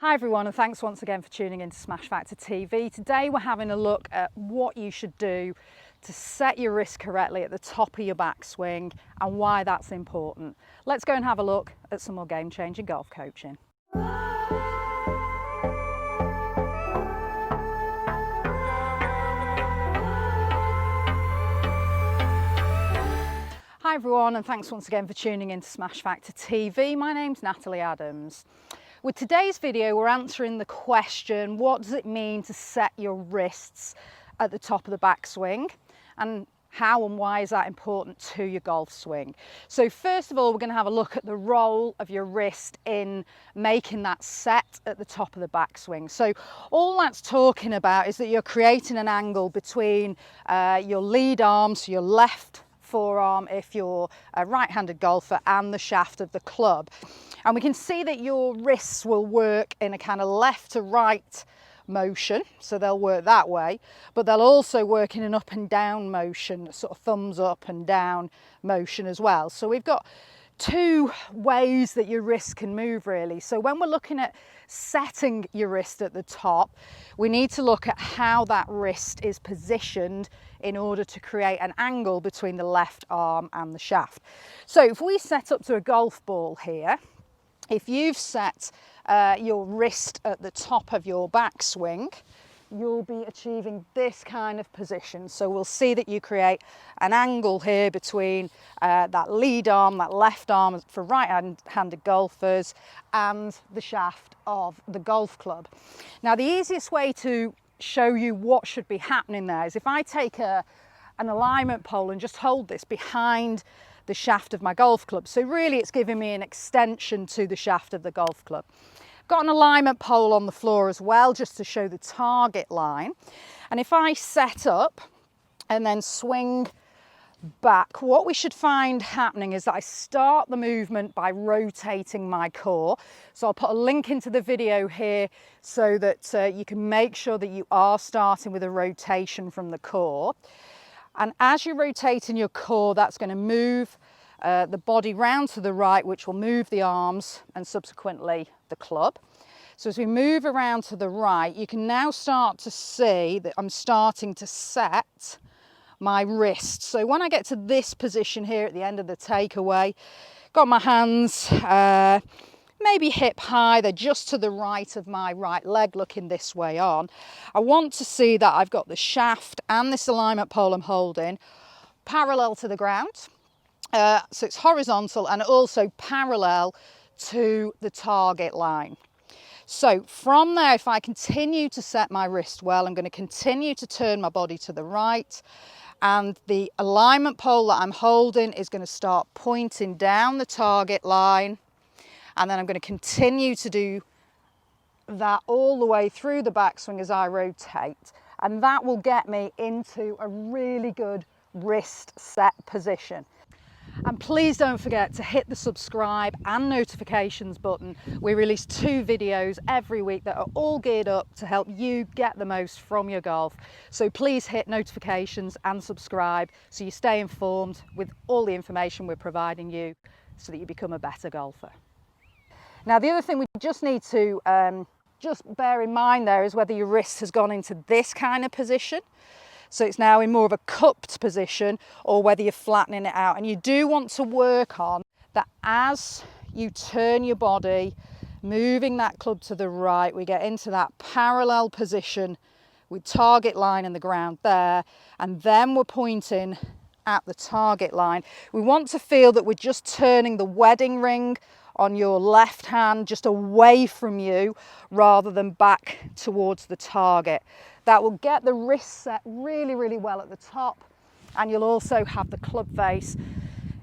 Hi everyone, and thanks once again for tuning in to Smash Factor TV. Today we're having a look at what you should do to set your wrist correctly at the top of your backswing and why that's important. Let's go and have a look at some more game-changing golf coaching. Hi everyone, and thanks once again for tuning in to Smash Factor TV. My name's Natalie Adams. With today's video, we're answering the question, what does it mean to set your wrists at the top of the backswing, and how and why is that important to your golf swing? So first of all, we're going to have a look at the role of your wrist in making that set at the top of the backswing. So all that's talking about is that you're creating an angle between your lead arm, so your left forearm if you're a right-handed golfer, and the shaft of the club. And we can see that your wrists will work in a kind of left to right motion, so they'll work that way, but they'll also work in an up and down motion, sort of thumbs up and down motion as well. So we've got two ways that your wrist can move really. So when we're looking at setting your wrist at the top, we need to look at how that wrist is positioned in order to create an angle between the left arm and the shaft. So if we set up to a golf ball here, if you've set your wrist at the top of your backswing, you'll be achieving this kind of position. So we'll see that you create an angle here between that lead arm, that left arm for right-handed golfers, and the shaft of the golf club. Now, the easiest way to show you what should be happening there is if I take an alignment pole and just hold this behind the shaft of my golf club. So really it's giving me an extension to the shaft of the golf club. Got an alignment pole on the floor as well, just to show the target line. And if I set up and then swing back, what we should find happening is that I start the movement by rotating my core. So I'll put a link into the video here so that you can make sure that you are starting with a rotation from the core. And as you're rotating your core, that's going to move the body round to the right, which will move the arms and subsequently the club. So as we move around to the right, you can now start to see that I'm starting to set my wrist. So when I get to this position here at the end of the takeaway, got my hands maybe hip high, they're just to the right of my right leg looking this way on. I want to see that I've got the shaft and this alignment pole I'm holding parallel to the ground. So it's horizontal and also parallel to the target line. So from there, if I continue to set my wrist well, I'm going to continue to turn my body to the right, and the alignment pole that I'm holding is going to start pointing down the target line, and then I'm going to continue to do that all the way through the backswing as I rotate, and that will get me into a really good wrist set position. And please don't forget to hit the subscribe and notifications button. We release 2 videos every week that are all geared up to help you get the most from your golf. So please hit notifications and subscribe so you stay informed with all the information we're providing you so that you become a better golfer. Now, the other thing we just need to just bear in mind there is whether your wrist has gone into this kind of position. So it's now in more of a cupped position, or whether you're flattening it out. And you do want to work on that as you turn your body, moving that club to the right, we get into that parallel position with target line and the ground there. And then we're pointing at the target line. We want to feel that we're just turning the wedding ring on your left hand just away from you rather than back towards the target. That will get the wrist set really, really well at the top, and you'll also have the club face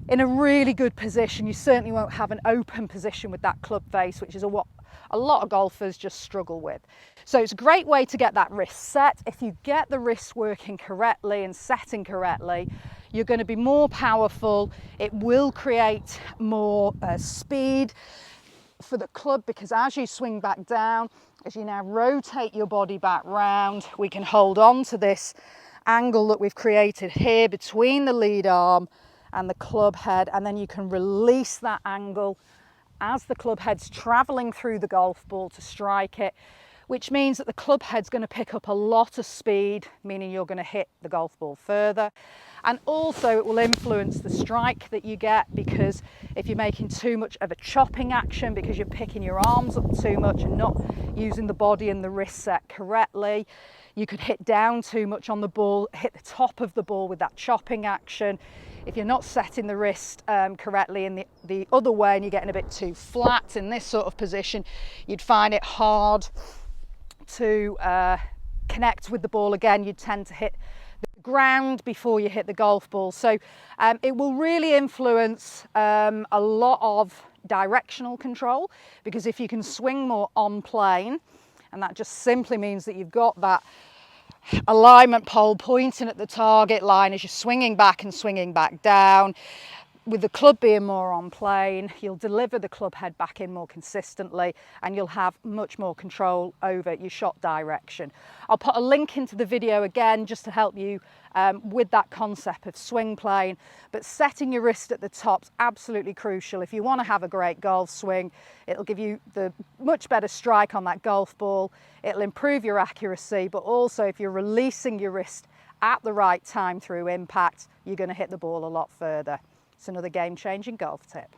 in a really good position. You certainly won't have an open position with that club face, which is what a lot of golfers just struggle with. So it's a great way to get that wrist set. If you get the wrist working correctly and setting correctly, you're going to be more powerful. It will create more speed for the club, because as you swing back down, as you now rotate your body back round, we can hold on to this angle that we've created here between the lead arm and the club head, and then you can release that angle as the club head's travelling through the golf ball to strike it, which means that the club head's going to pick up a lot of speed, meaning you're going to hit the golf ball further. And also it will influence the strike that you get, because if you're making too much of a chopping action because you're picking your arms up too much and not using the body and the wrist set correctly, you could hit down too much on the ball, hit the top of the ball with that chopping action. If you're not setting the wrist correctly in the other way and you're getting a bit too flat in this sort of position, you'd find it hard to connect with the ball again. You'd tend to hit the ground before you hit the golf ball. So it will really influence a lot of directional control, because if you can swing more on plane, and that just simply means that you've got that alignment pole pointing at the target line as you're swinging back and swinging back down. With the club being more on plane, you'll deliver the club head back in more consistently, and you'll have much more control over your shot direction. I'll put a link into the video again just to help you with that concept of swing plane, but setting your wrist at the top's absolutely crucial. If you want to have a great golf swing, it'll give you the much better strike on that golf ball. It'll improve your accuracy, but also if you're releasing your wrist at the right time through impact, you're going to hit the ball a lot further. It's another game-changing golf tip.